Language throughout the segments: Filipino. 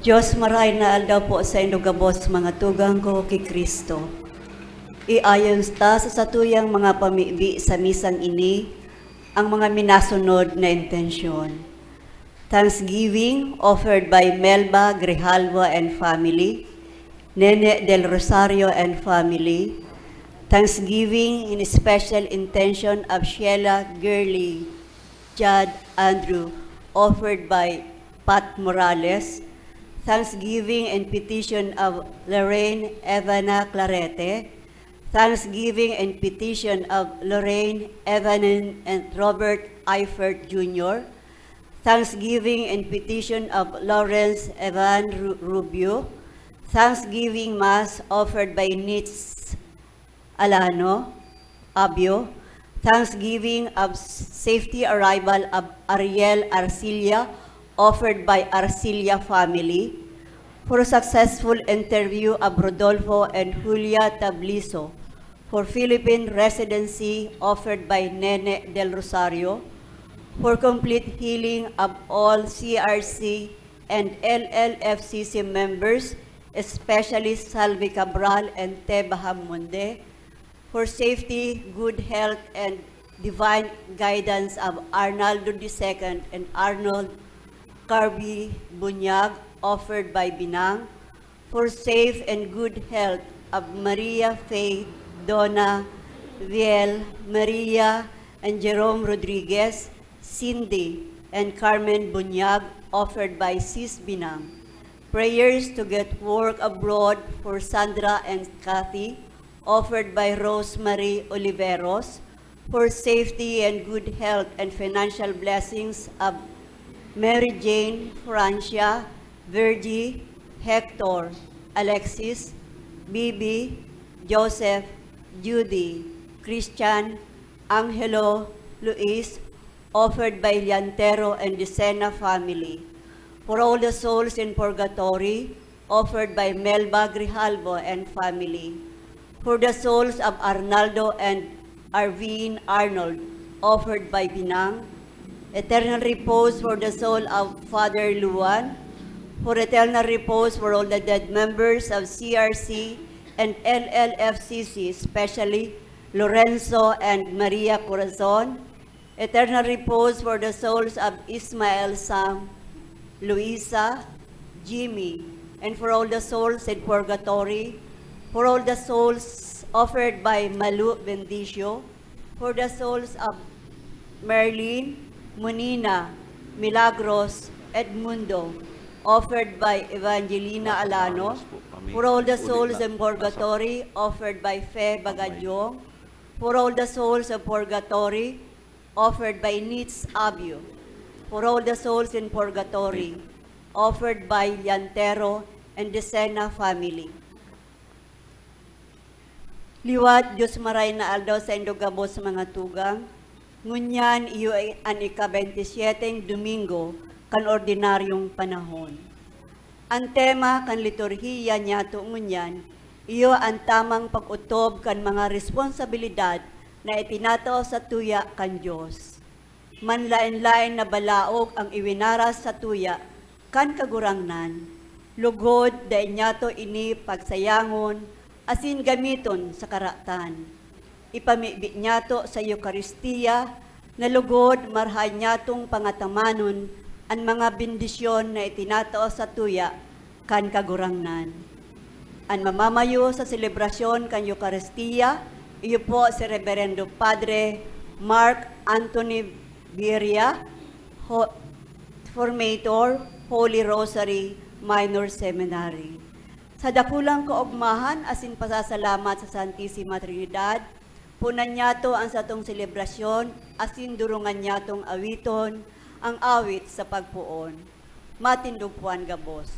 Diyos maray na aldaw po sa inugabos mga tugang ko kay Kristo. Iayon ta sa satuyang mga pamibi sa misang ini ang mga minasunod na intensyon. Thanksgiving offered by Melba Grijalva and family, Nene del Rosario and family. Thanksgiving in special intention of Sheila Gurley, Judd Andrew, offered by Pat Morales. Thanksgiving and petition of Lorraine Evana Clarete. Thanksgiving and petition of Lorraine Evan and Robert Eifert Jr. Thanksgiving and petition of Lawrence Evan Rubio. Thanksgiving Mass offered by Nitz Alano Abio. Thanksgiving of safety arrival of Ariel Arcilia, offered by Arcilia family. For a successful interview of Rodolfo and Julia Tabliso. For Philippine residency, offered by Nene del Rosario. For complete healing of all CRC and LLFCC members, especially Salvi Cabral and Teba Hamunde. For safety, good health, and divine guidance of Arnaldo II and Arnold Carby Bunyag, offered by Binang. For safe and good health of Maria Faye, Donna Viel, Maria and Jerome Rodriguez, Cindy and Carmen Bunyag, offered by Sis Binang. Prayers to get work abroad for Sandra and Kathy, offered by Rosemary Oliveros. For safety and good health and financial blessings of Mary Jane, Francia, Virgie, Hector, Alexis, Bibi, Joseph, Judy, Christian, Angelo, Luis, offered by Llantero and Decena family. For all the souls in purgatory, offered by Melba Grijalvo and family. For the souls of Arnaldo and Arvin Arnold, offered by Binang. Eternal repose for the soul of Father Luan. For eternal repose for all the dead members of CRC and LLFCC, especially Lorenzo and Maria Corazon. Eternal repose for the souls of Ismael Sam, Luisa, Jimmy, and for all the souls in purgatory. For all the souls offered by Malu Bendicio. For the souls of Merlin, Munina, Milagros, Edmundo, offered by Evangelina Alano. For all the souls in purgatory, offered by Fe Bagadyong. For all the souls of purgatory, offered by Nitz Abio. For all the souls in purgatory, offered by Llantero and Decena family. Liwat, Diyos maray na aldaw sa indogabos mga tugang, ngunyan iyo ay an ika-27 Domingo kan ordinaryong panahon. Ang tema kan liturhiya niyato ngunyan, iyo ang tamang pag-utob kan mga responsibilidad na itinatao sa tuya kan Diyos. Manlain-lain na balaog ang iwinaras sa tuya kan kagurangnan, lugod da inyato ini pagsayangon, asin gamiton sa karatan. Ipamibi niyato sa Eucharistia, na lugod marhay niyatong pangatamanon ang mga bendisyon na itinatao sa tuya kan kagurangnan. Ang mamamayo sa selebrasyon kan Eucharistia, iyo po si Reverendo Padre Mark Anthony Viria, Formator, Holy Rosary Minor Seminary. Sa dakulang kaugmahan, asin pasasalamat sa Santissima Trinidad, punan niyato ang satong selebrasyon, asin durungan niyatong awiton, ang awit sa pagpuon. Matindugpuan gabos.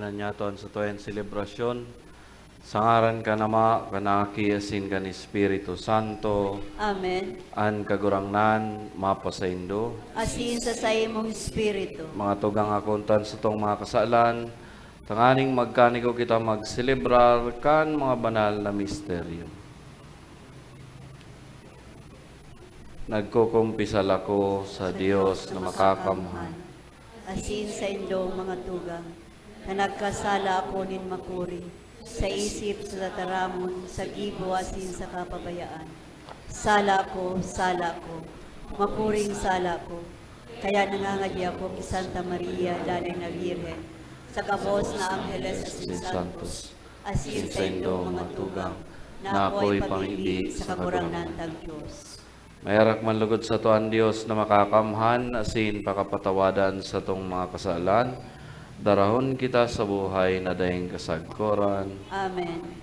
panahonan niyaton sa tuwing selebrasyon. Sangaran ka nama, kanaki asin kan Espiritu Santo, Amen. an kagurangnan, mapasaindo. Asin sa imong espiritu. Mga tugang akuntan sa tong mga kasalan, tanganing magkaniko kita magselebrar kan mga banal na misteryo. Nagkukumpisal ako sa Diyos na makakamhan. Asin sa indong mga tugang, na nagkasala ako nin makuri, sa isip, sa tataramon, sa gibo, asin sa kapabayaan. Sala ko, mapuring sala ko. Kaya nangangadya ko kay Santa Maria, Daling na Virgen, sa kabos na Angeles asin Santos, asin sa indong mga tugang, na ako'y pamili sa kagurangan ng Diyos. Mayarak manlugod sa tuan Diyos na makakamhan, asin pakapatawadan sa tong mga kasalan. Darahon kita sa buhay na dahing kasagkoran. Amen.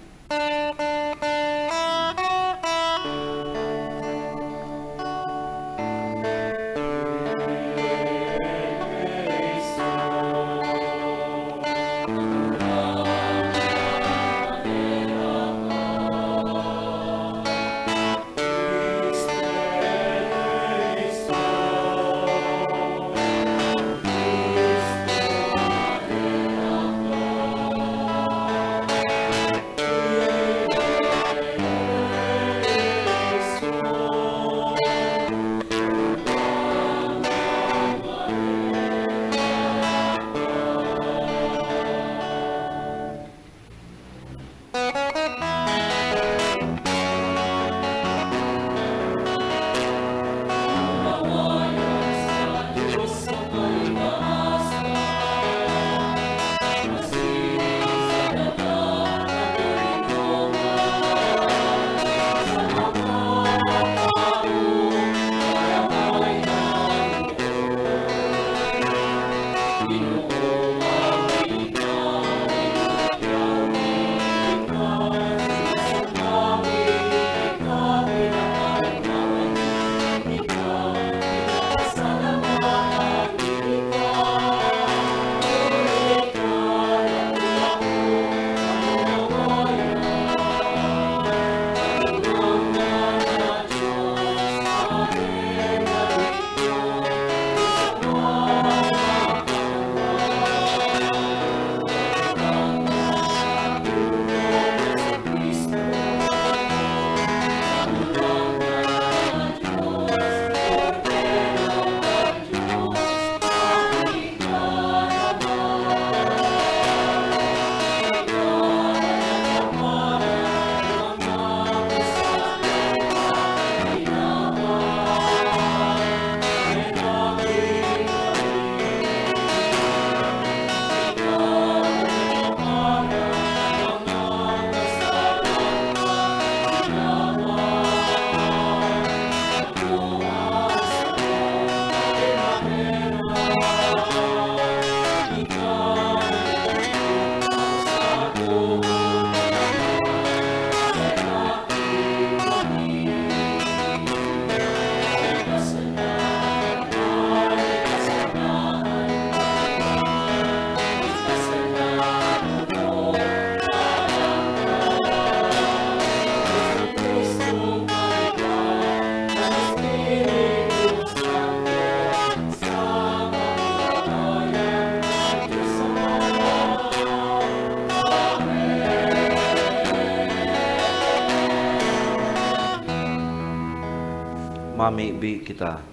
Mamibi kita.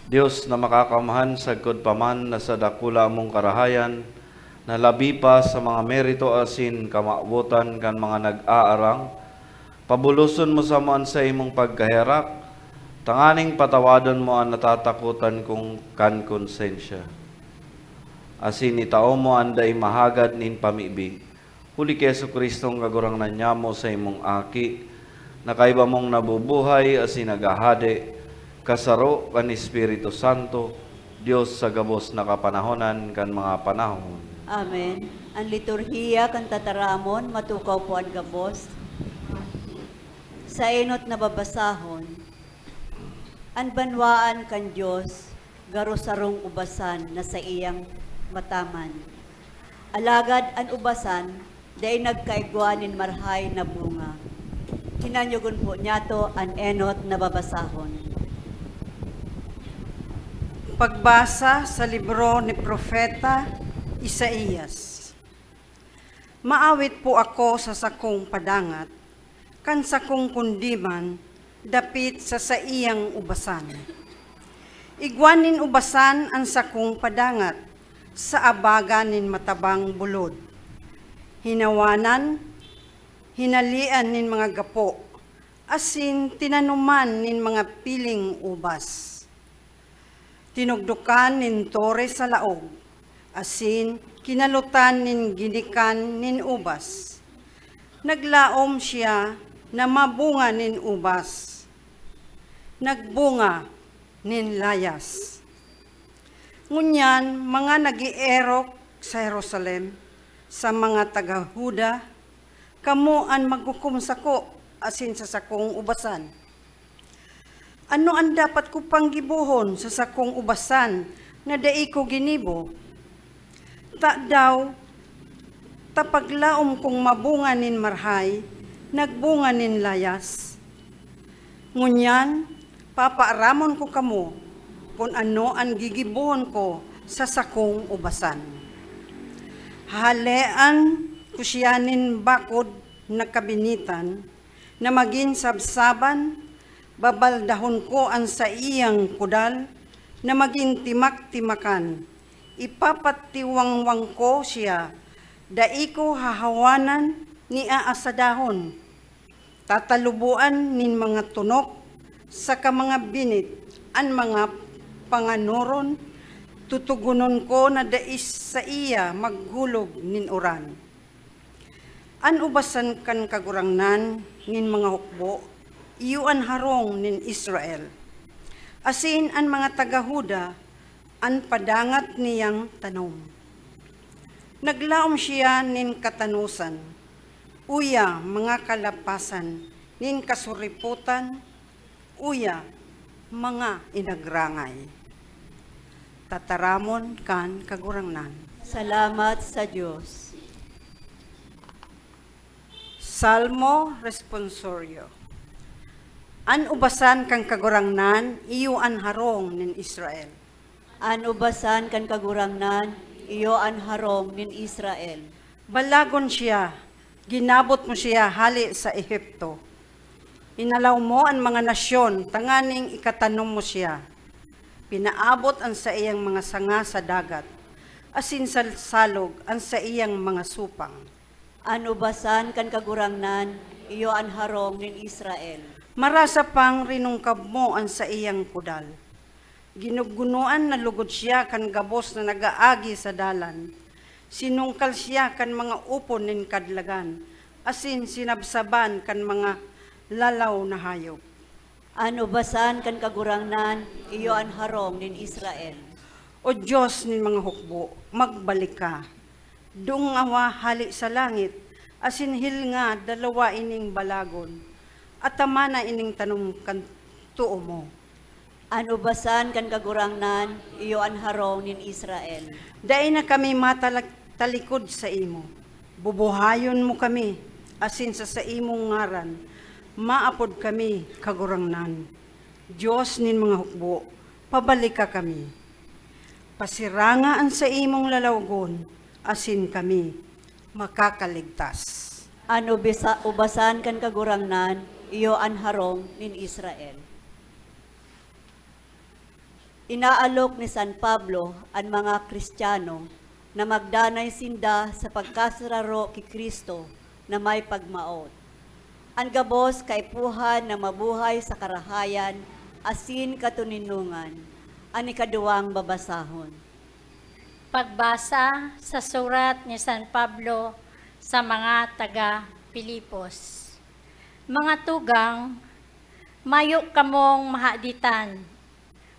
Diyos na makakamahan sagkod paman na sa dakula mong karahayan, na labi pa sa mga merito asin kamabutan kan mga nag-aarang, pabuluson mo sa man sa imong pagkaherak, tanganing patawadon mo ang natatakutan kong kan konsensya. Asin itao mo anday mahagad nin pamibi, huli kay Jesucristong kagurang nanyamo sa imong aki, na kaiba mong nabubuhay asin nagahade, kasaro kan Espiritu Santo, Diyos sa gabos na kapanahonan kan mga panahon. Amen. Ang liturhiya kan tataramon, matukaw po ang gabos. Sa enot na babasahon, ang banwaan kan Diyos, garo sarong ubasan na sa iyang mataman. Alagad an ubasan, day nagkaigwanin marhay na bunga. Hinanyugon po niya to an enot na babasahon. Pagbasa sa libro ni Propeta Isaías. Maawit po ako sa sakong padangat, kan sakong kundiman, dapit sa saiyang ubasan. Igwanin ubasan ang sakong padangat, sa abaga nin matabang bulod. Hinawanan, hinalian nin mga gapo, asin tinanuman nin mga piling ubas. Tinugdukan nin tore sa laog, asin kinalutan nin ginikan nin ubas. Naglaom siya na mabunga nin ubas. Nagbunga nin layas. Ngunyan, mga nag-ierok sa Jerusalem, sa mga taga-Huda, kamo ang magkukumsako asin sa sakong ubasan. Ano ang dapat ko pang gibuhon sa sakong ubasan na dai ko ginibo? Ta daw, tapaglaom kong mabunga nin marhay, nagbunga nin layas. Ngunyan, papaaramon ko kamo kung ano ang gigibuhon ko sa sakong ubasan. Halean ko siya nin bakod na kabinitan, na maging sabsaban, babaldahon ko ang sa iyang kudal, na maging timak-timakan. Ipapatiwangwang ko siya, dai ko hahawanan ni aasadahon. Tatalubuan nin mga tunok, sa mga binit, ang mga panganuron, tutugunon ko na dais sa iya maghulog nin uran. An ubasan kan kagurangnan nin mga hukbo, iyon harong nin Israel. Asin an mga taga-Huda, an padangat niyang tanom. Naglaom siya nin katanusan, uya mga kalapasan, nin kasuriputan, uya mga inagrangay. Tataramon kan kagurangnan. Salamat sa Diyos. Salmo Responsorio. An ubasan kang kagurangnan, iyo an harong nin Israel. An ubasan kan kagurangnan, iyo an harong nin Israel. Balagon siya, ginabot mo siya hali sa Ehipto. Inalaw mo ang mga nasyon, tanganing ikatanom mo siya. Pinaabot ang sa iyang mga sanga sa dagat, asin sa salog ang sa iyang mga supang. An ubasan kan kagurangnan, iyo an harong nin Israel. Marasa pang rinungkab mo ang sa iyang kudal. Ginugunuan na lugod siya kan gabos na nagaagi sa dalan. Sinungkal siya kan mga upon nin kadlagan, asin sinabsaban kan mga lalaw na hayop. An ubasan kan kagurangnan, iyo an harong nin Israel. O Diyos nin mga hukbo, magbalik ka. Dungawa hali sa langit, asin hilnga dalawa ining balagon. At tama na ining tanong kan tuo mo. An ubasan kan kagurangnan, iyo an harong nin Israel. Dai na kami matalikod sa imo. Bubuhayon mo kami, asin sa imong ngaran. Maapod kami kagurangnan. Diyos nin mga hukbo, pabalik ka kami. Pasirangaan sa imong lalawgon, asin kami makakaligtas. An ubasan kan kagurangnan, iyo an harong nin Israel. Inaalok ni San Pablo ang mga Kristiyano na magdanay sinda sa pagkasararo ki Kristo na may pagmaot. Ang gabos kaipuhan na mabuhay sa karahayan, asin katuninungan, ang ikaduwang babasahon. Pagbasa sa surat ni San Pablo sa mga taga-Pilipos. Mga tugang, mayo kamong mahaditan,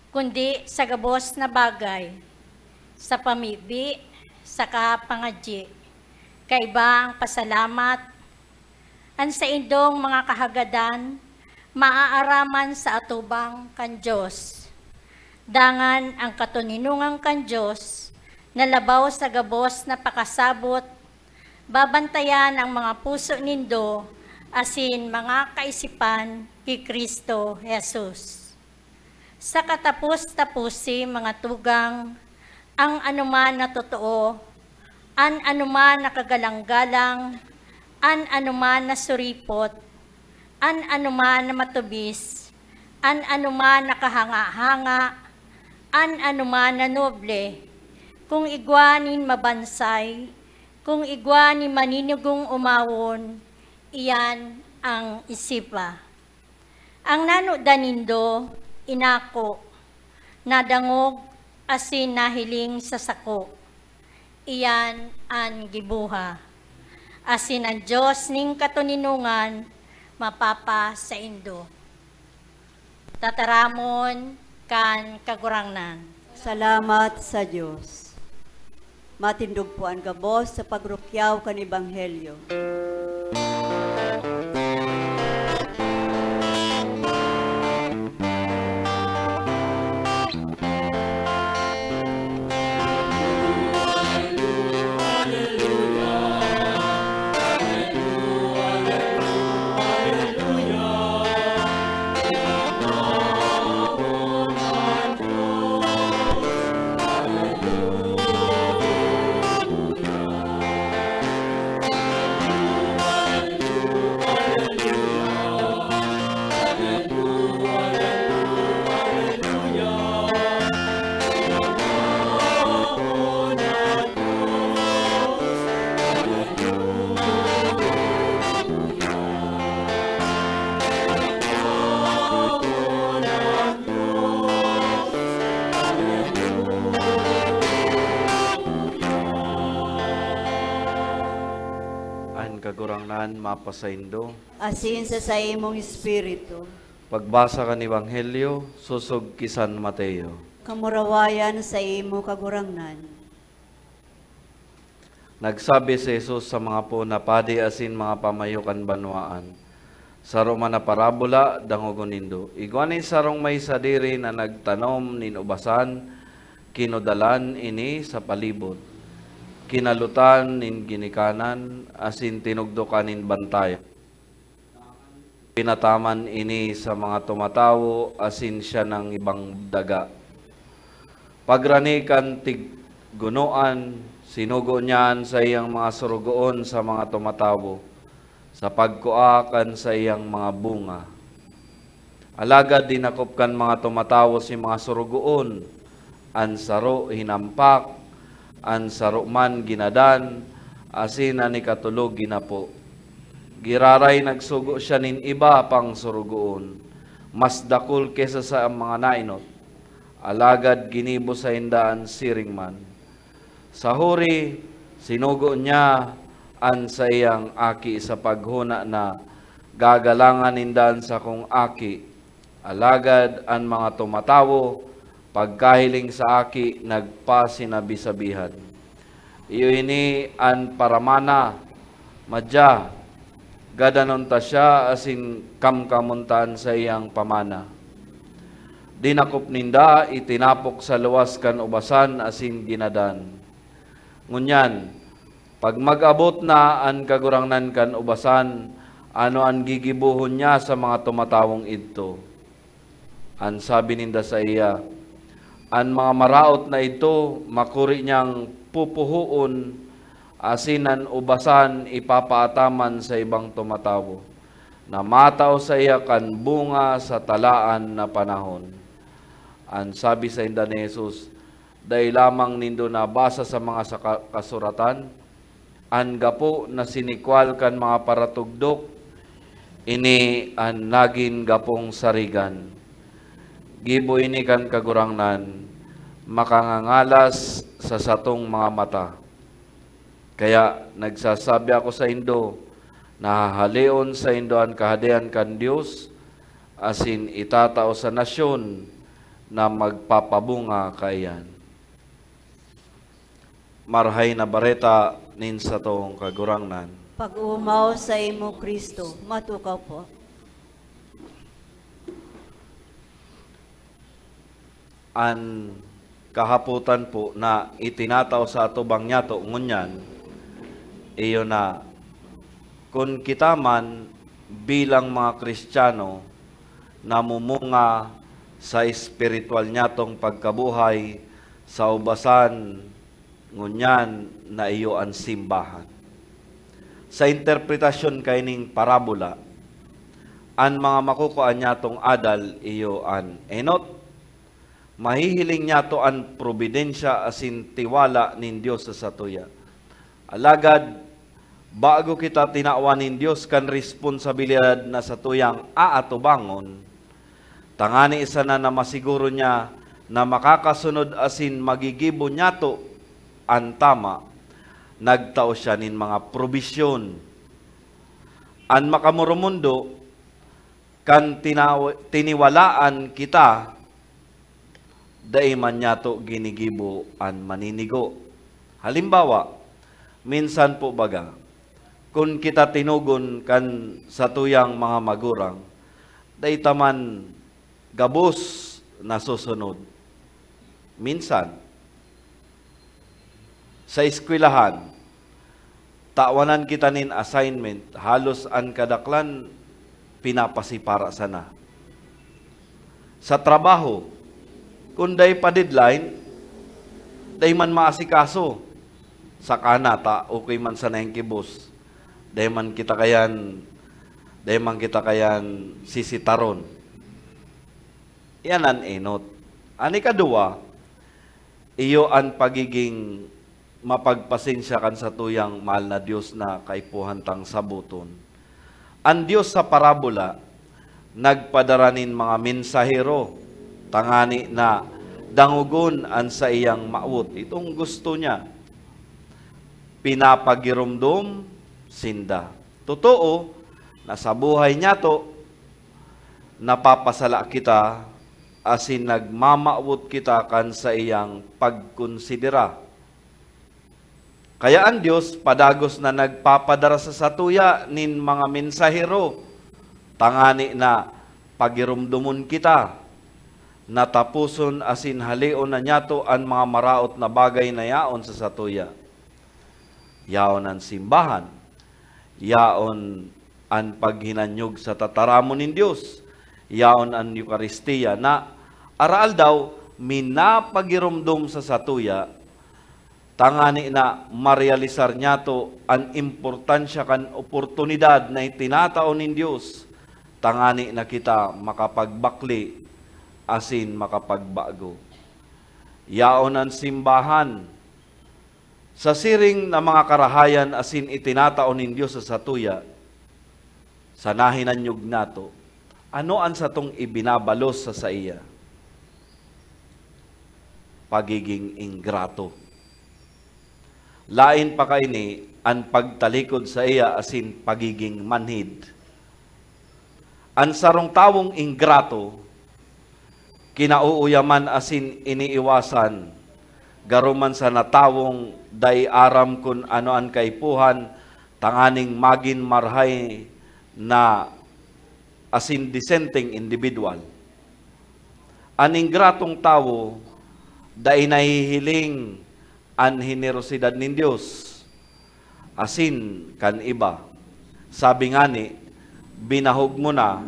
kundi sa gabos na bagay, sa pamibi, sa kapangadyi, kaiba ang pasalamat, an sa indong mga kahagadan, maaaraman sa atubang kan Diyos. Dangan ang katuninungang kan Diyos, nalabaw sa gabos na pakasabot, babantayan ang mga puso nindo, asin mga kaisipan kay Kristo Jesus. Sa katapos-tapusi mga tugang, ang anuman na totoo, an anuman na kagalang-galang, an anuman na suripot, an anuman na matubis, an anuman na kahanga-hanga, an anuman na noble, kung igwanin mabansay, kung igwanin maninugong umawon, iyan ang isipa. Ang nanudanindo, inako, nadangog, asin nahiling sa sako, iyan ang gibuha. Asin ang Diyos ning katuninungan, mapapa sa indo. Tataramon kan kagurangnan. Salamat sa Diyos. Matindog po ang gabos sa pagrukyaw kan Ebanghelyo. Kagurangnan mapasaindo. Asin sa imong espiritu. Pagbasa kan Ebanghelyo, susog kisan Mateo. Kamurawayan sa imo kagurangnan. Nagsabi si Jesus sa mga punapadi asin mga pamayukan banwaan. Saro man na parabola, dangogon nindo. Igwanin sarong may sadiri na nagtanom ninubasan, kinudalan ini sa palibot. Kinalutan nin ginikanan, asin tinugdokanin bantay. Pinataman ini sa mga tumatawo, asin siya ng ibang daga. Pagranikan tiggunuan, sinugo niyan sa iyang mga surugoon sa mga tumatawo, sa pagkuakan sa iyang mga bunga. Alagad dinakopkan mga tumatawo si mga surugoon, ansaro hinampak, an saruman ginadan, asina ni katulog ginapo. Giraray nagsugo siya nin iba pang surugoon, mas dakul kesa sa mga nainot. Alagad ginibo sa indaan siringman. Sa huri, sinugo niya an sa iyang aki sa paghuna na gagalangan indaan sa kong aki. Alagad an mga tumatawo, pagkahiling sa aki, nagpasinabi-sabihan. Iyo ini an paramana, madya, gadanon ta siya asin kamkamuntaan sa iyang pamana. Dinakop ninda, itinapok sa luwas kan ubasan asin ginadan. Ngunyan, pag mag-abot na an kagurangnan kan ubasan, ano ang gigibuhon niya sa mga tumatawong ito? An sabi ninda sa iya, an mga maraot na ito, makuri niyang pupuhuon, asinan ubasan ipapaataman sa ibang tumatawo, na mataw sa iya kan bunga sa talaan na panahon. An sabi sa inda ni Jesus, dahil lamang nindo nabasa sa mga kasuratan, an gapo na sinikwal kan mga paratugdok, ini an nagin gapong sarigan. Gibo ini kan kagurangnan, makangangalas sa satong mga mata. Kaya nagsasabi ako sa indo, nahahalion sa indo ang kahadian kan Diyos, asin itatao sa nasyon na magpapabunga kayan. Marhay na bareta nin sa tong kagurangnan. Pag-umaw sa imo Kristo, matukaw po. An kahaputan po na itinataw sa atubang nyato ngunyan, iyo na kung kita man bilang mga Kristiyano namumunga sa espiritual nyatong pagkabuhay sa ubasan ngunyan na iyo ang simbahan. Sa interpretasyon kaining parabola, ang mga makukuan nyatong adal iyo an enot, mahihiling nyato ang probidensya asin tiwala nin Dios sa satuya. Alagad, bago kita tinawan nin Dios kan responsibilidad na satuyang aatubangon, tangani isa na masiguro niya na makakasunod asin magigibo nyato ang tama, nagtao siya nin mga probisyon. Ang makamurumundo, kan tiniwalaan kita, daiman nyato ginigibo ang maninigo. Halimbawa, minsan po baga, kung kita tinugon kan sa tuyang mga magurang, daitaman gabos na susunod. Minsan, sa eskwelahan, tawanan kita nin assignment, halos ang kadaklan, pinapasipara sana. Sa trabaho, kung day pa deadline, day man maasikaso. Sa kanata, okay man sa nang kibos. Day man kita kayan sisitaron. Yan ang enot. Ani kadua, iyo ang pagiging mapagpasensya kan sa tuyang mahal na Diyos na kaipuhantang sabuton. Ang Diyos sa parabola, nagpadaranin mga mensahero, tangani na dangugon an sa iyang maut. Itong gusto niya, pinapagirumdum, sinda. Totoo, na sa buhay niya to, napapasala kita, asin nagmamaut kita kan sa iyang pagkonsidera. Kaya ang Diyos, padagos na nagpapadara sa satuya nin mga mensahero, tangani na pagirumdumon kita, natapuson asin halion na nyato ang mga maraot na bagay na yaon sa satuya. Yaon ang simbahan, yaon ang paghinanyog sa tataramon nin Diyos, yaon ang Eucharistia na araal daw minapagirumdum sa satuya, tangani na marealisar niya to ang importansya kan oportunidad na itinataon nin Diyos, tangani na kita makapagbakli asin makapagbago. Yaon ang simbahan, sa siring na mga karahayan asin itinataon nin Diyos sa satuya, sanahinanyog nato, ano ang satong ibinabalos sa iya? Pagiging ingrato. Lain pa kaini ang pagtalikod sa iya asin pagiging manhid. Ang sarong tawong ingrato, kinauuyaman asin iniiwasan, garuman sa natawong day aram kun ano ang kaipuhan, tanganing magin marhay na asin dissenting individual. Ang ingratong tawo, day nahihiling ang generosidad nin Diyos, asin kan iba. Sabi nga ni, binahog mo na,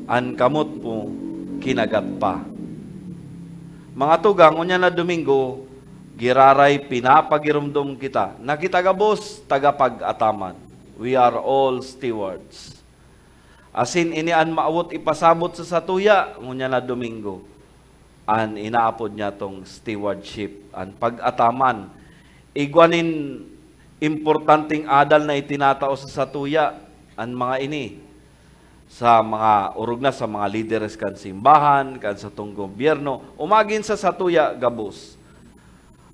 ang kamot mo, kinagat pa. Mga tugang, unya na Domingo, giraray pinapagirumdum kita. Nakitagabos, tagapag-ataman. We are all stewards. Asin inian maawot ipasabot sa satuya, unya na Domingo. An inaapod niya tong stewardship, an pag-ataman. Igwanin importanteng adal na itinatao sa satuya, an mga ini. Sa mga urog na sa mga leaders kan simbahan, kan sa tong gobyerno, umagin sa satuya gabos.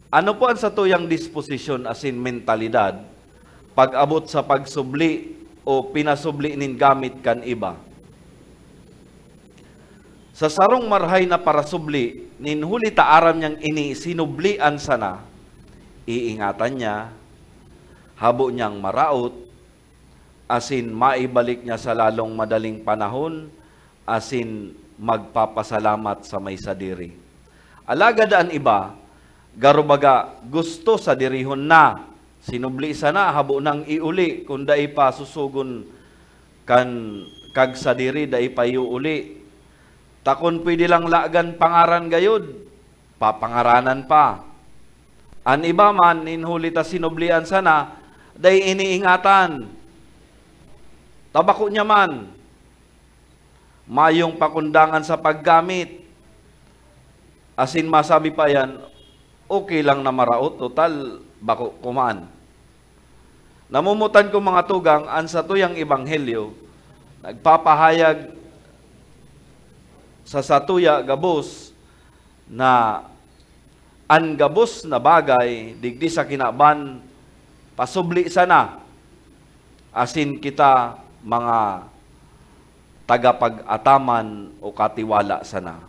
Ano po ang satuyang disposisyon asin mentalidad pag-abot sa pagsubli o pinasubli nin gamit kan iba? Sa sarong marhay na parasubli, ninhuli taaram niyang ini sinublian sana, iingatan niya, habo niyang maraot, asin maibalik niya sa lalong madaling panahon, asin magpapasalamat sa may sadiri. Alagad ang iba, garubaga gusto sa dirihon na, sinubli sana habo nang iuli, kung dai pa susugon kan kag sa diri dai pa iuli. Takon pwede lang lagan pangaran gayod, papangaranan pa. An iba man, inhuli ta sinublian sana, dai iniingatan. Tabako niya man, mayong pakundangan sa paggamit. Asin masabi pa yan, okay lang na maraot, total, bako kumaan. Namumutan ko mga tugang, an sa tuyang ebanghelyo, nagpapahayag sa satuya gabos na an gabos na bagay, digdi sa kinaban, pasubli sana, asin kita mga tagapag-ataman o katiwala sana.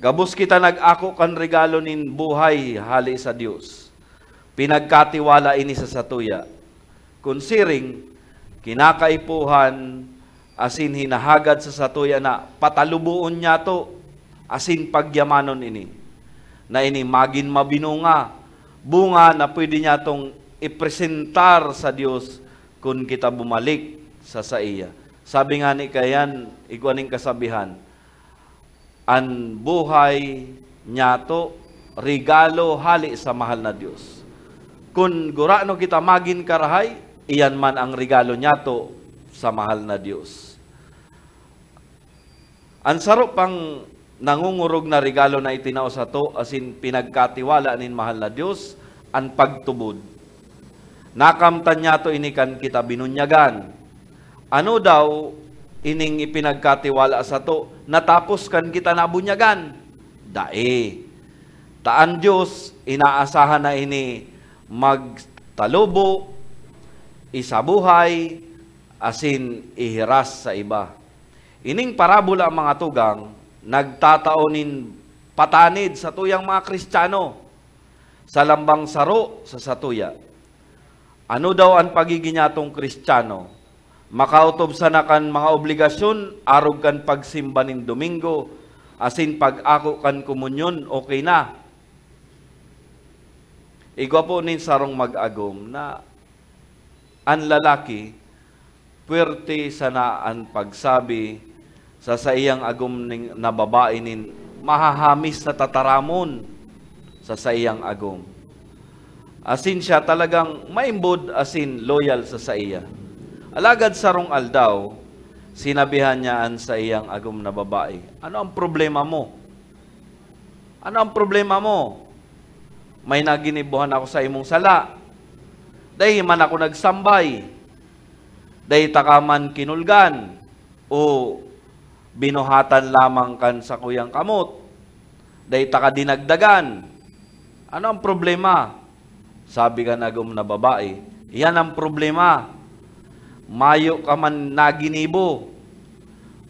Gabos kita nag-ako kan regalo nin buhay hali sa Dios. Pinagkatiwala ini sa satuya. Kunsiring, kinakaipuhan, asin hinahagad sa satuya na patalubuon niya to, asin pagyamanon ini. Na ini magin mabinunga, bunga na pwede niya tong ipresentar sa Dios kung kita bumalik sa iya. Sabi nga ni kayan, iguaning kasabihan, an buhay niya to, regalo hali sa mahal na Diyos. Kung gurano kita magin karahay, iyan man ang regalo niya to sa mahal na Diyos. Ang sarap pang nangungurog na regalo na itinao sa to, asin pinagkatiwala nin mahal na Diyos, ang pagtubod. Nakamtan niya to inikan kita binunyagan. Ano daw ining ipinagkatiwala sa to, natapos kan kita nabunyagan. Dae. Taan Diyos, inaasahan na ini magtalubo, isabuhay, asin ihiras sa iba. Ining parabola ang mga tugang, nagtataonin patanid sa tuyang mga Kristiyano, sa lambang saro sa satuya. Ano daw ang pagiging natong Kristiyano? Makautob sa nakan mga obligasyon, arog kan pagsimba nin Domingo, asin pag-ako kan komunyon, okay na. Igwa po nin sarong mag-agom na ang lalaki, puwerte sana ang pagsabi sa iyang agom ning na babae nin mahahamis na tataramon sa iyang agom. Asin siya talagang maimbod, asin loyal sa iya. Alagad sarong aldaw, sinabihan niyaan sa iyang agom na babae, ano ang problema mo? Ano ang problema mo? May naginibuhan ako sa imong sala. Dahi man ako nagsambay. Dahi takaman kinulgan. O binuhatan lamang kan sa kuyang kamot. Dahi taka dinagdagan. Ano ang problema? Sabi ka agom na babae, yan ang problema. Mayo ka man naginibo,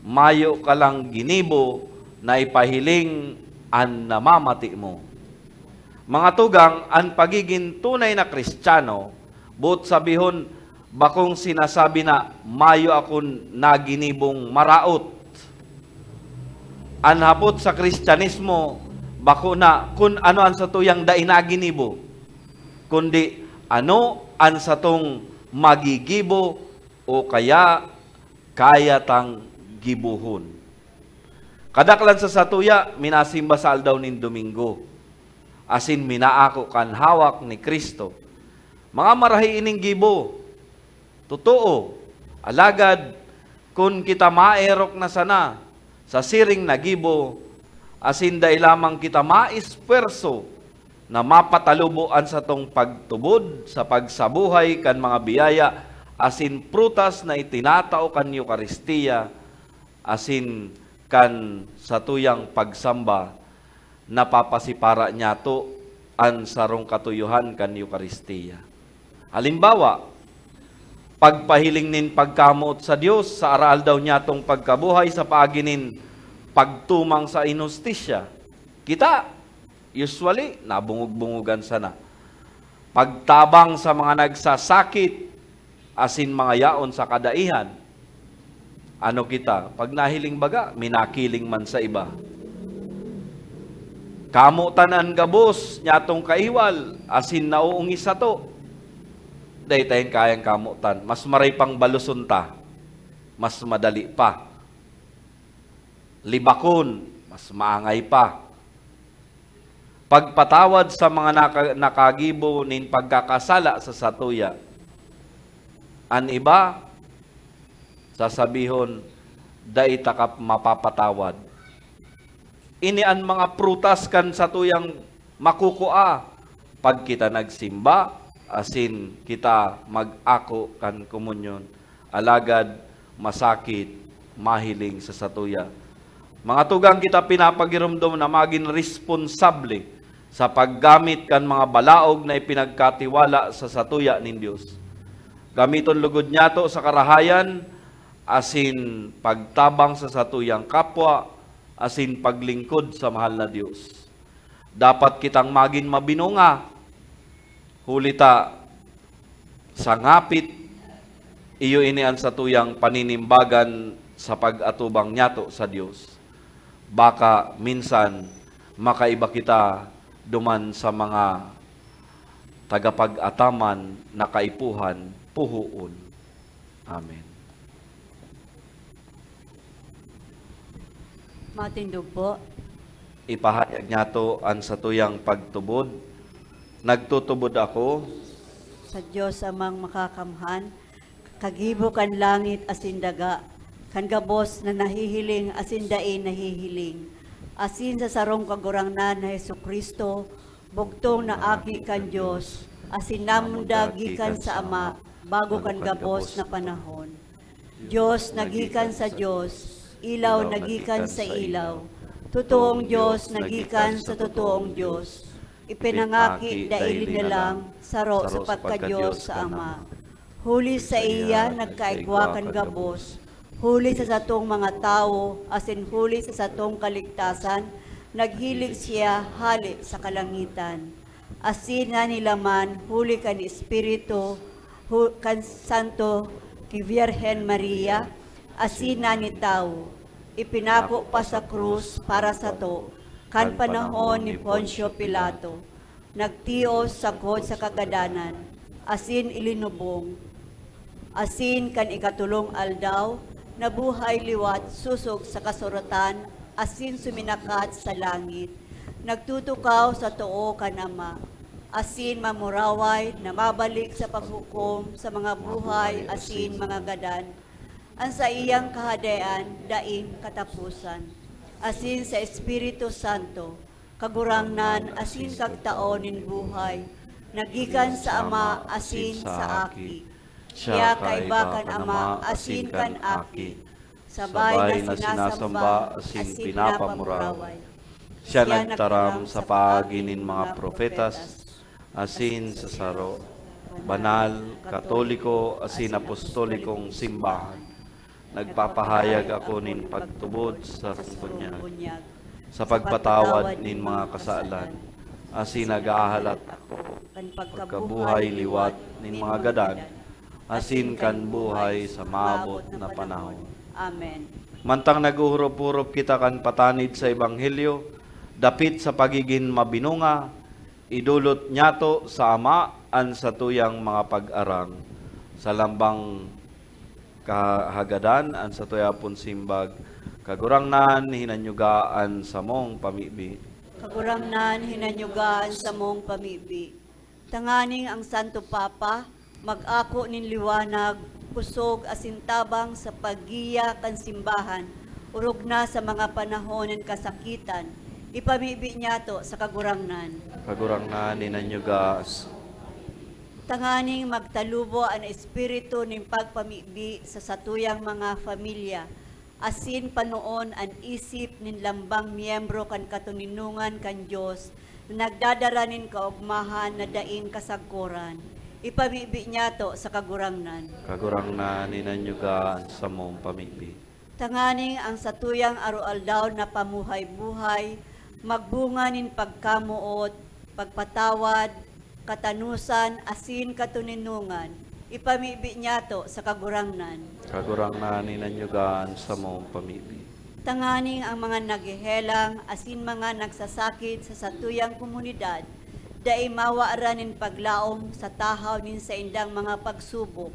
mayo ka lang ginibo na ipahiling an namamati mo. Mga tugang, ang pagiging tunay na Kristiyano, but sabihon, bakong sinasabi na mayo akong naginibong maraot. Anhapot sa Kristyanismo, bako na kung ano ang sa tuyang dainaginibo, kundi ano ang sa tong magigibo o kaya tang gibuhon. Kadaklan sa satuya, minasimba sa aldaw nin Domingo. Asin minaako kan hawak ni Kristo. Mga marahi ining gibo. Totoo. Alagad, kung kita maerok na sana sa siring na gibo, asin dahil lamang kita maisperso na mapatalubuan sa tong pagtubod, sa pagsabuhay kan mga biyaya, asin prutas na itinatao kan Eucharistia, asin kan sa tuyang pagsamba, napapasipara niya to an sarong katuyuhan kan Eucharistia. Halimbawa, pagpahiling nin pagkamot sa Dios, sa aral daw niya tong pagkabuhay sa paaginin pagtumang sa inustisya. Kita, usually, nabungug-bungugan sana. Pagtabang sa mga nagsasakit, asin mga yaon sa kadaihan. Ano kita? Pag nahiling baga, minakiling man sa iba. Kamo tanan gabos nyatong kaiwal asin nauungi sa to. Daytayin kayang kamutan. Mas maray pang baluson ta. Mas madali pa. Libakon, mas maangay pa. Pagpatawad sa mga nakagibo nin pagkakasala sa satuya. An iba, sasabihon, daita ka mapapatawad. Ini ang mga prutas kan satuyang makukua. Pag kita nagsimba, asin kita mag-ako kan komunyon, alagad masakit, mahiling sa satuya. Mga tugang kita pinapagirumdom na maging responsable sa paggamit kan mga balaog na ipinagkatiwala sa satuya nin Dios. Gamiton lugod nyato sa karahayan, asin pagtabang sa satuyang kapwa, asin paglingkod sa mahal na Dios. Dapat kitang maging mabinunga, hulita sa ngapit, iyo ini ang satuyang paninimbagan sa pag-atubang nyato sa Dios. Baka minsan makaiba kita duman sa mga tagapag-ataman na kaipuhan, puhuon. Amen. Matindog po. Ipahayag nyato ang satuyang pagtubod. Nagtutubod ako Sa Diyos amang makakamhan, kagibo kan langit asin daga, kan gabos na nahihiling asin dain nahihiling. Asin sa sarong kagurangnan na Jesucristo, bugtong na aki kan Diyos, asin namundag gikan sa Ama, bago kan gabos na panahon. Diyos nagikan sa Diyos, ilaw nagikan sa ilaw, totoong Diyos nagikan sa totoong Diyos. Ipinangaki daili na lang, saro sa pagka-Diyos sa Ama. Huli sa iya nagkaigwakan gabos, huli sa satong mga tao, asin huli sa satong kaligtasan, naghilig siya hali sa kalangitan. Asin na nilaman, huli kan Espiritu, kan Santo, ki Virgen Maria, asin na ni tao. Ipinako pa sa krus para sa to, kan panahon ni Poncio Pilato, nagtios sagod sa kagadanan, asin ilinubong, asin kan ikatulong aldaw, nabuhay liwat susog sa kasuratan, asin suminakat sa langit, nagtutukaw sa too kan Ama, asin mamuraway na mabalik sa paghukom sa mga buhay, asin mga gadan, ang sa iyang kahadayan, daing katapusan. Asin sa Espiritu Santo, kagurangnan asin kagtaon nin buhay, nagikan sa Ama asin sa aki. Siya kaibakan Ama asin kan aki, sabay na sinasamba asin pinapamuraway. Siya nagtaram sa paaginin mga profetas, asin sa saro, banal, katoliko, asin apostolikong simbahan. Nagpapahayag ako nin pagtubod sa bunyag, sa pagpatawad nin mga kasalan, asin nagahalat ako, pagkabuhay liwat nin mga gadan, asin kan buhay sa maabot na panahon. Amen. Mantang naguhurop-hurop kita kan patanid sa Ebanghelyo, dapit sa pagiging mabinunga, idulot nyato sa Ama an satuyang mga pag-arang, sa lambang kahagadan an sa tuyapon simbag, kagurangnan hinanyugaan sa mong pamibi. Kagurangnan hinanyugaan sa mong pamibi. Tanganing ang Santo Papa, mag-ako nin liwanag, kusog asintabang sa paggiya kan simbahan, urog na sa mga panahon ng kasakitan, ipamibi niya to sa kagurangnan. Kagurangnan hinanyugaan. Tanganing magtalubo ang espiritu ng pagpamibi sa satuyang mga familia, asin panoon ang isip nin lambang miyembro kan katuninungan kan Diyos, na nagdadara nin kaugmahan na daing kasagkuran. Ipamibi niya to sa kagurangnan. Kagurangnan hinanyugaan sa mong pamibi. Tanganing ang satuyang arualdaw na pamuhay-buhay, magbunga nin pagkamuot, pagpatawad, katanusan, asin katuninungan, ipamibi niya to sa kagurangnan. Kagurangnan hinanyugaan sa mong pamibi. Tanganing ang mga naghehelang asin mga nagsasakit sa satuyang komunidad, dai mawaranin paglaom sa tahaw nin sa indang mga pagsubok,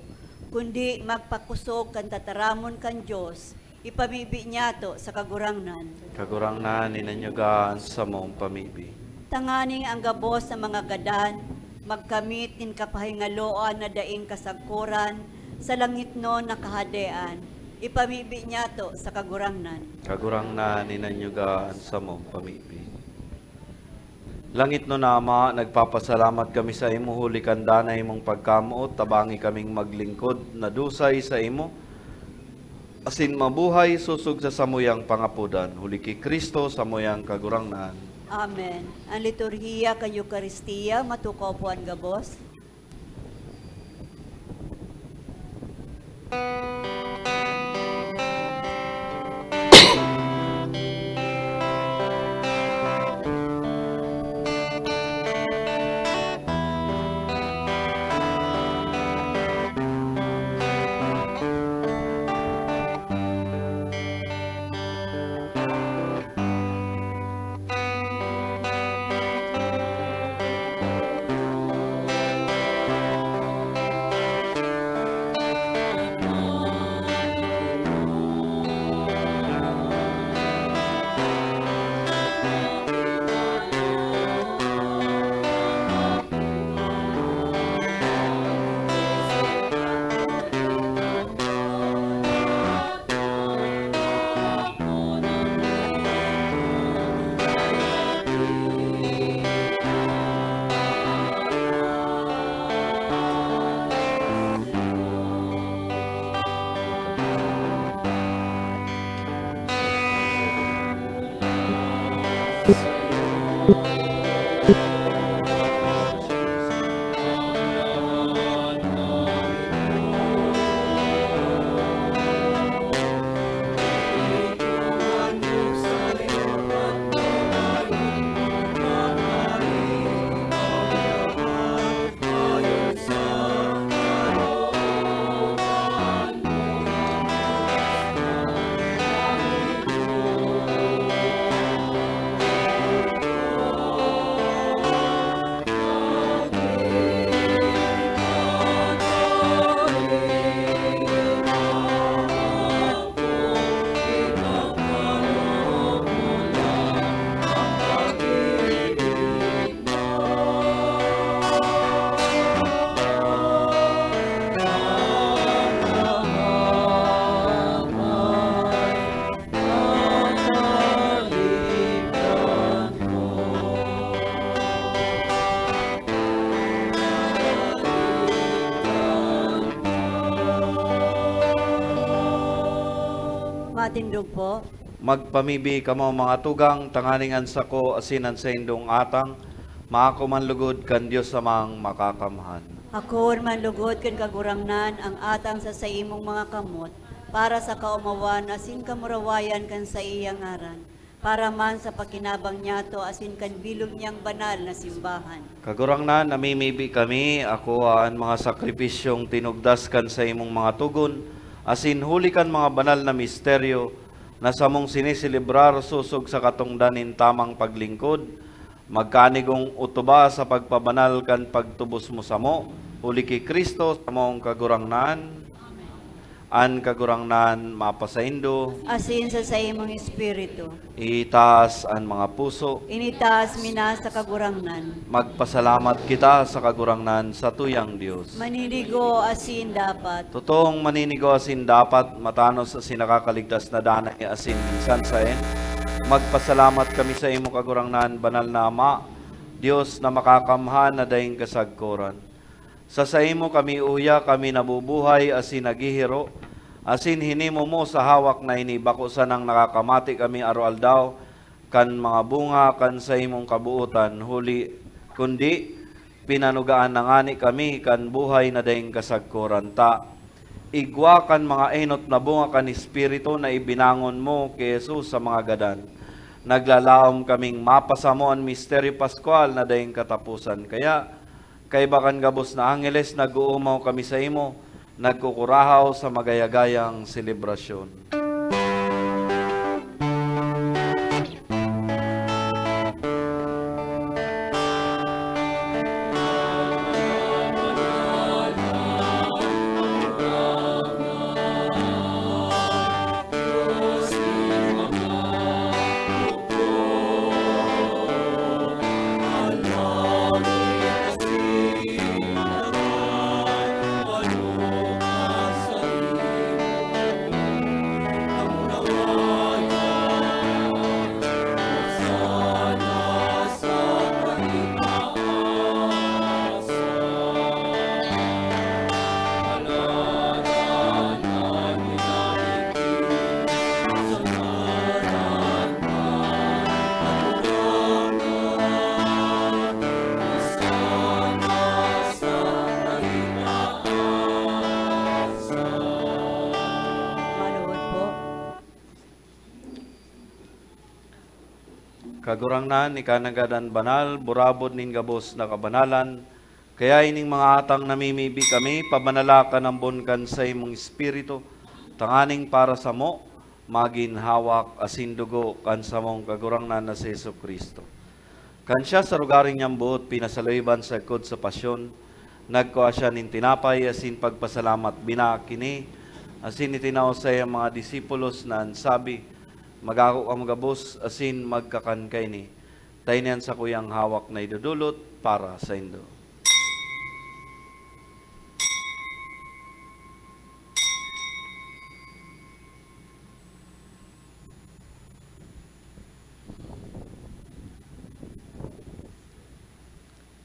kundi magpakusog kan tataramon kan Dios, ipamibi niyato sa kagurangnan. Kagurangnan ninanyagaan sa mong pamibi. Tanganing ang gabos sa mga gadan, magkamit nin kapahingaloan na daing kasagkuran, sa langit no nakahadean, ipamibi niyato sa kagurangnan. Kagurangnan ninanyagaan sa mong pamibi. Langit no nama, nagpapasalamat kami sa imo, huli kanda na imong pagkamuot, tabangi kaming maglingkod na dusay sa imo, asin mabuhay susog sa samuyang pangapudan, huli ki Kristo samuyang kagurangnan. Amen. Ang liturhiya kay Eucharistia, matukaw po ang gabos. Matindog po. Magpamibi kamo mga tugang, tanganingan sa ko, asinan sa indong atang, maako man lugod kan Dios samang makakamhan. Ako man lugod ken kagurangnan ang atang sa imong mga kamot, para sa kaumawan asin kamurawayan kan sa iyang ngaran, para man sa pakinabang niyato asin kan bilog niyang banal na simbahan. Kagurangnan, namimibi kami, ako ang mga sakripisyong tinugdas kan sa imong mga tugon, asin huli kan mga banal na misteryo, na sa mong sinisilibrar susog sa katungdanin tamang paglingkod, magkanigong utuba sa pagpabanal kan pagtubos mo sa mo, huli ki Kristo sa mong kagurangnan, an kagurangnan mapasaindo, Asin sa imong espiritu, itaas ang mga puso, initaas mina sa kagurangnan. magpasalamat kita sa kagurangnan sa tuyang Diyos. Maniligo asin dapat. Totoong maninigo asin dapat, matanos asin nakakaligtas na danay asin minsan saen. Magpasalamat kami sa imo kagurangnan, banal na Ama, Diyos na makakamhan na daing kasagkuran. Sa imo kami uya, kami nabubuhay asin nagihiro, asin hinimo mo sa hawak na inibakusan ang nakakamati kami araw-aldaw, kan mga bunga kan sa imong kabuutan, huli kundi pinanugaan na ngani kami kan buhay na daing kasagkuran ta. Igwa kan mga enot na bunga kan espiritu na ibinangon mo kay Jesus sa mga gadan. Naglalaom kaming mapasamo ang misteryo Pascual na daing katapusan. Kaya kay bakan gabos na angeles nag-uumaw kami sa imo, nagkukurahaw sa magayagayang selebrasyon. Kagurangnan, ikanagadan banal, burabod nin gabos na kabanalan, kaya ining mga atang namimibi kami, pabanalakan ang bunkan sa imong espiritu, tanganing para sa mo, magin hawak asin dugo kan sa mong kagurangnan na si Yesu Kristo. Kan siya sa lugaring niyang buot, pinasaluiban sa kod sa pasyon, nagkuha siya nin tinapay, asin pagpasalamat binakini, asin itinaw sa iyang mga disipulos na sabi, magako ang gabos, asin magkakankay ni, tayo niyan sa kuyang hawak na idudulot para sa indo.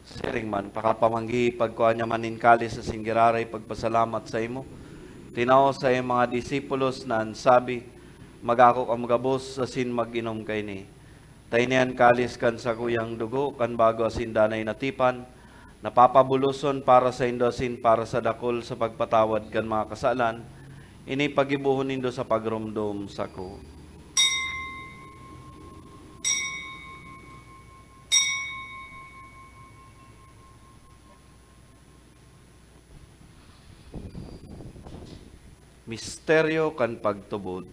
Siring man, pakapamanggi, pagkuha niya maninkali sa singgiraray, pagpasalamat sa imo. Tinaw sa iyong mga disipulos na sabi, magako ang gabos, asin mag-inom kay ni. Tayo niyan kalis kan sa kuyang dugo, kan bago asin danay natipan, napapabuluson para sa indo asin para sa dakol sa pagpatawad kan mga kasalan, ini pagibuhon nindo sa pagrumdum sa ko. Misteryo kan pagtubod.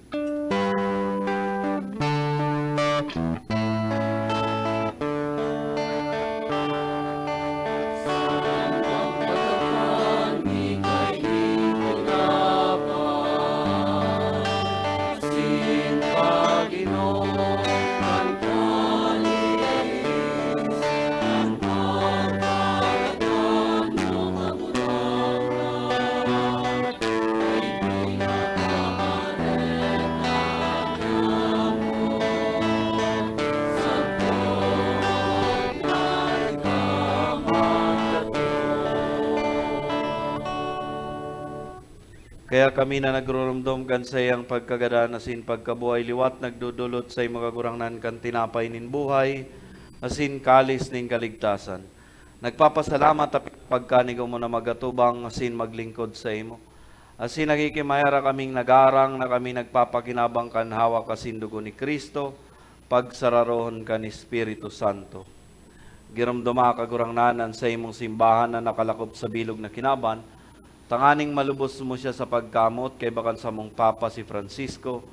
Kaya kami na nagrurumdom kan sa iyang pagkagadan asin pagkabuhay liwat, nagdudulot sa iyong magagurangnan kan tinapay nin buhay, asin kalis nin kaligtasan. Nagpapasalamat at pagkanigaw mo na magatubang asin maglingkod sa imo. Asin nagikimayara kaming nagarang na kami nagpapakinabang kan hawak asin dugo ni Kristo, pagsararohon kan Espiritu Santo. Giramduma kagurangnanan sa imong simbahan na nakalakop sa bilog na kinaban, tanganing malubos mo siya sa pagkamot kay bakan sa mong Papa si Francisco,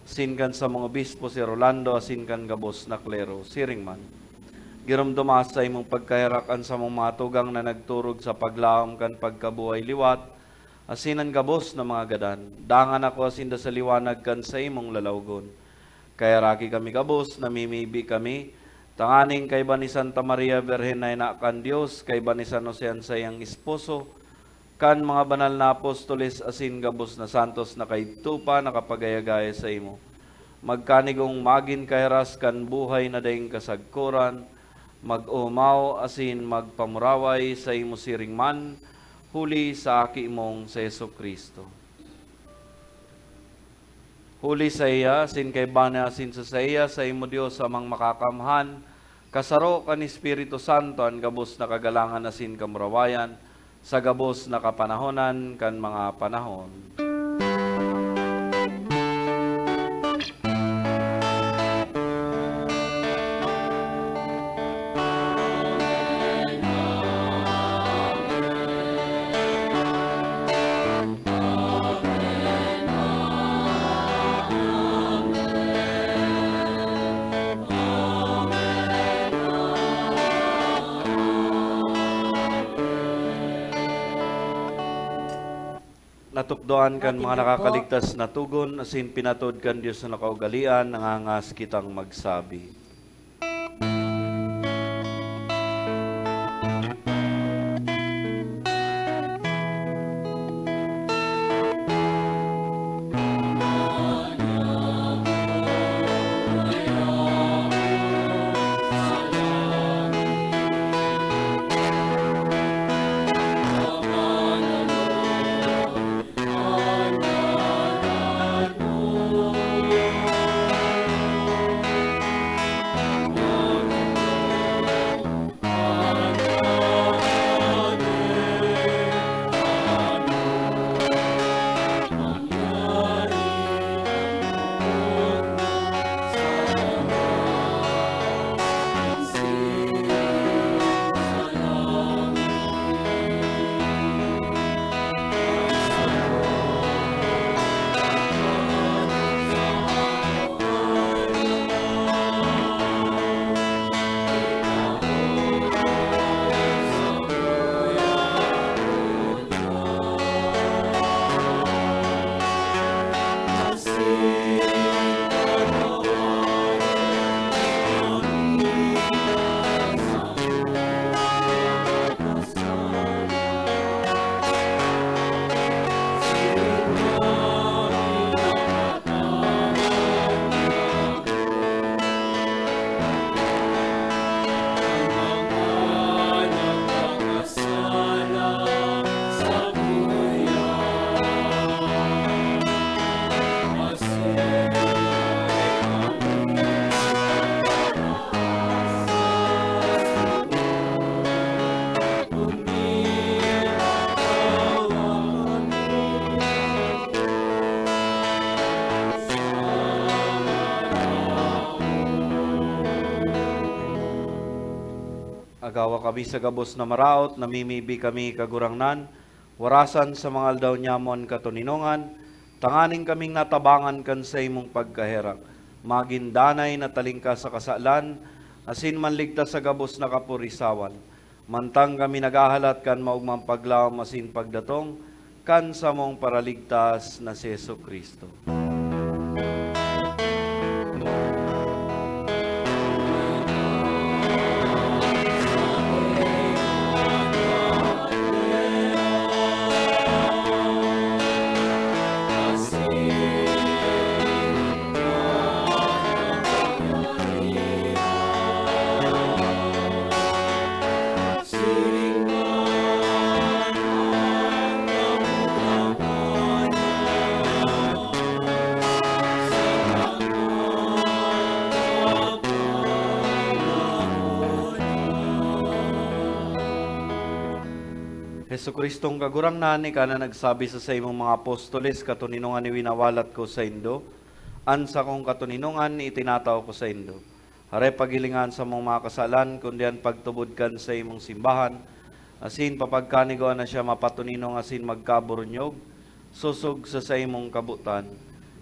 sinkan sa mong obispo si Rolando, sinkan gabos na klero, siring man. Giramduma sa imong pagkahirakan sa mong mga tugang na nagturog sa paglaom kan pagkabuhay liwat, asinan gabos na mga gadan. Dangan ako asinda sa liwanag kan sa imong lalawgon. Kaya raki kami gabos, namimibi kami, tanganing kay ba ni Santa Maria Virgen na inakan Diyos, kay ba ni San Jose ang sayang esposo, kan mga banal na apostoles asin gabos na santos na kay tupa nakapagayagaya sa imo. Magkanigong magin kahiras kan buhay na daing kasagkuran, mag-umaw asin magpamuraway sa imo siring man, huli sa aki mong sa Yesu Kristo. Huli sa iya, asin kay bana asin sa iya, sa imo Dios amang makakamhan, kasaro kan Espiritu Santo ang gabos na kagalangan asin kamurawayan, sa gabos na kapanahonan kan mga panahon. Natukdoan kan mga nakakaligtas na tugon, asin pinatod kan Diyos na nakaugalian, nangangas kitang magsabi. Agawa kami sa gabos na maraot, namimibi kami kagurangnan, warasan sa mga aldaw nyamon katuninongan, tanganing kaming natabangan kan sa imong pagkaherak. Magindanay na talingka sa kasalan, asin manligtas sa gabos na kapurisawan. Mantang kami nagahalat kan maugmang paglawam asin pagdatong, kan sa mong paraligtas na si Jesucristo. Jesucristong kagurangnan, ika na nagsabi sa imong mga apostoles, katuninungan ni winawalat ko sa indo, ansa kong katuninungan itinataw ko sa indo. Hare pagilingan sa mong mga kasalan, kundian pagtubod kan sa imong simbahan, asin papagkanigoan na siya mapatuninong asin magkaburnyog, susog sa imong kabutan,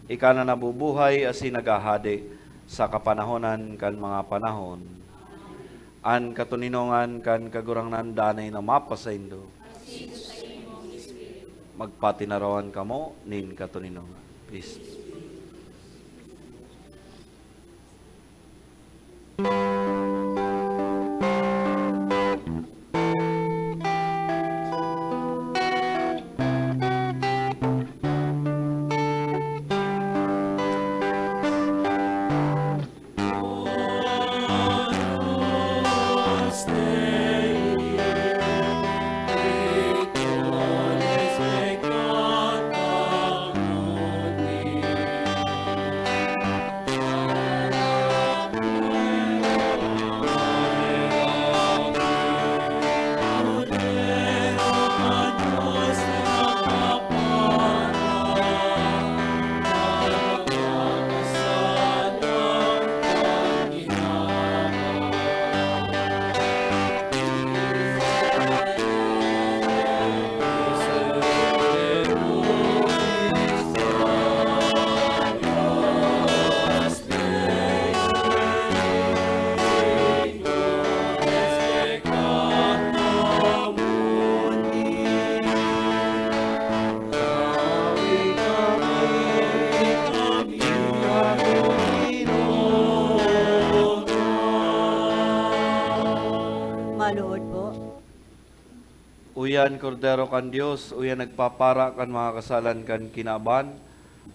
ika na nabubuhay asin nagahade sa kapanahonan kan mga panahon. An katuninungan kan kagurangnan danay na mapa sa indo. Magpatinarawan kamo nin katuninongan. Please. Maluod po. Uyan kordero kan Dios, uyan nagpapara kan mga kasalan kan kinaban,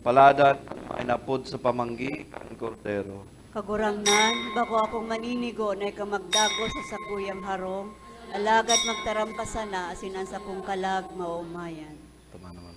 paladan mainapod sa pamanggi kan kordero. Kagurangnan, bako akong maninigo na ikamagdago sa sakuyang harong, alagad magtarampasan na asinan sa kong kalag maumayan. Tama naman.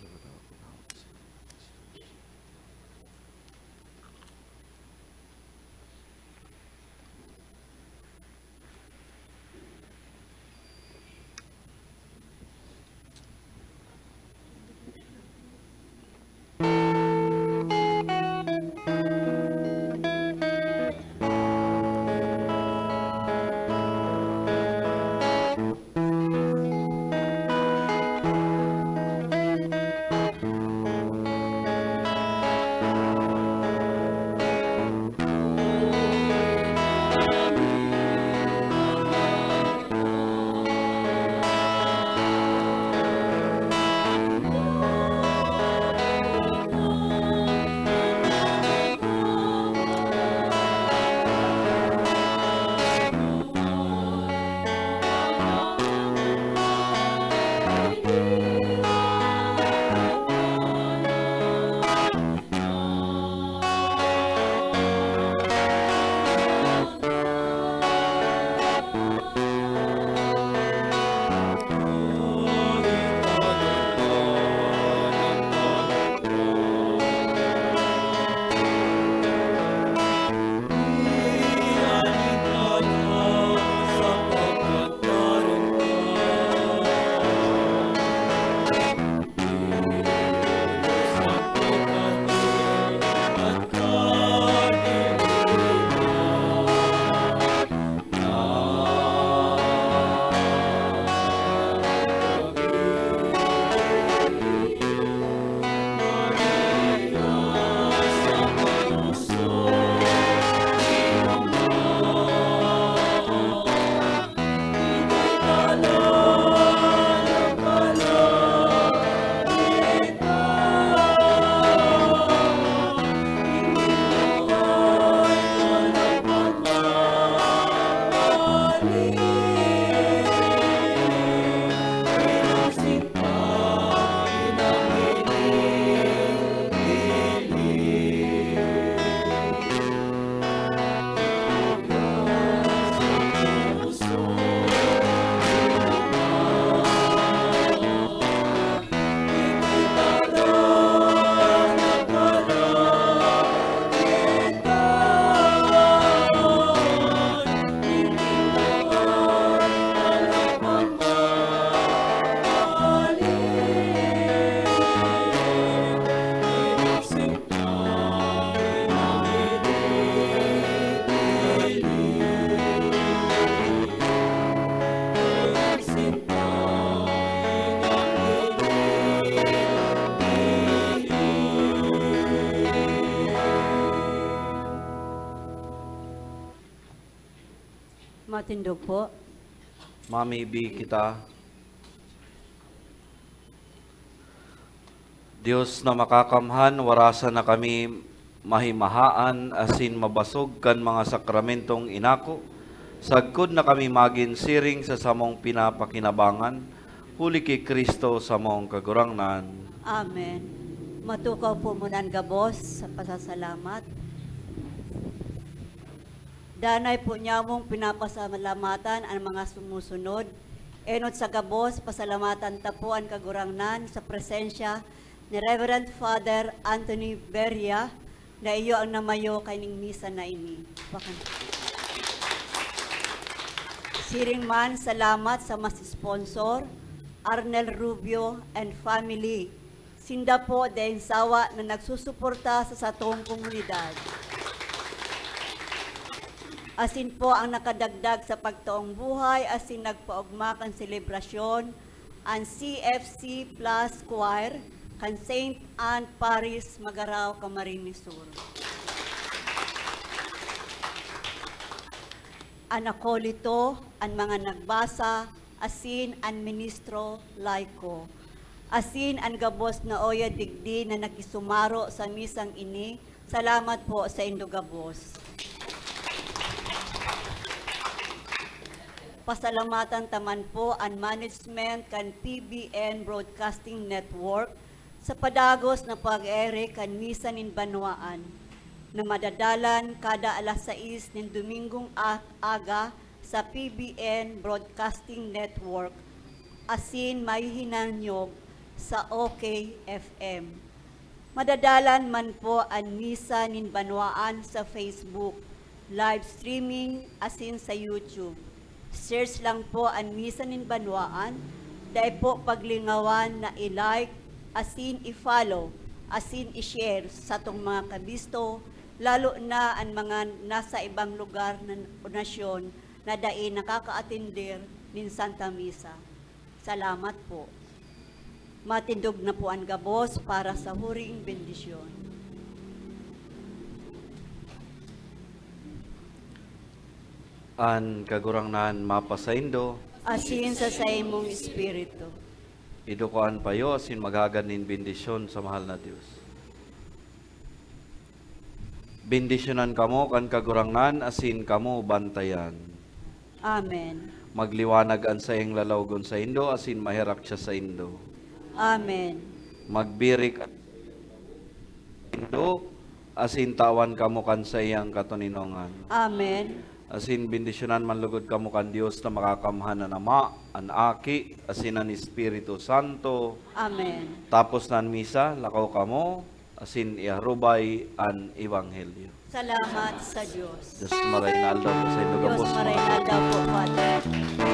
Matindog po. Mamibi kita. Dios na makakamhan, warasan na kami mahimahaan asin mabasog kan mga sakramentong inako. Sagkod na kami magin siring sa samong pinapakinabangan. Huli kay Kristo sa mong kagurangnan. Amen. Matukaw po muna ang gabos sa pasasalamat. Danay po niya mong pinapasalamatan ang mga sumusunod. Enot sa gabos, pasalamatan tapo ang kagurangnan sa presensya ni Reverend Father Anthony Beria na iyo ang namayo kayning misa na ini. Siring man, salamat sa mas sponsor, Arnel Rubio and family. Sinda po dahil sawa na nagsusuporta sa satong komunidad. Asin po ang nakadagdag sa pagtaong buhay, asin nagpaugmakan selebrasyon, ang CFC Plus Choir, kan St. Anne Paris, Magaraw, Camarines Sur. Ang akolito, ang mga nagbasa, asin ang ministro laiko. Asin ang gabos na oya digdi na nakisumaro sa misang ini. Salamat po sa indo gabos. Pasalamatan taman po ang management kan PBN Broadcasting Network sa padagos na pag-ere kan misa nin Banwaan na madadalan kada alas 6 nin Domingong aga sa PBN Broadcasting Network asin may hinanyog sa OK FM. Madadalan man po ang misa nin Banwaan sa Facebook, live streaming asin sa YouTube. Search lang po ang misa nin Banwaan, dahil po paglingawan na i-like, asin i-follow, asin i-share sa itong mga kabisto, lalo na ang mga nasa ibang lugar ng nasyon na dahil nakaka-atender nin Santa Misa. Salamat po. Matindog na po ang gabos para sa huring bendisyon. An kagurangnan mapasaindo, Asin sa imong espiritu. idukoan payo asin magaganin bendisyon sa mahal na Dios. Bendisyonan kamo kan kagurangnan asin kamo bantayan. Amen. Magliwanag ang sayang lalawgon sa Indo asin mahirak siya sa Indo. Amen. Magbirik at Indo asin tawan kamo kan sa iyang katuninongan. Amen. Asin bendisyonan manlugod kamo kan Dios na makakamhan na Ama, an Aki, asin an Espiritu Santo. Amen. Tapos nan misa, lakaw kamo, asin iarubay an Ebanghelyo. Salamat sa Diyos. Diyos maray na aldaw po sa inyo Diyos gabos. maray na daw po, Father.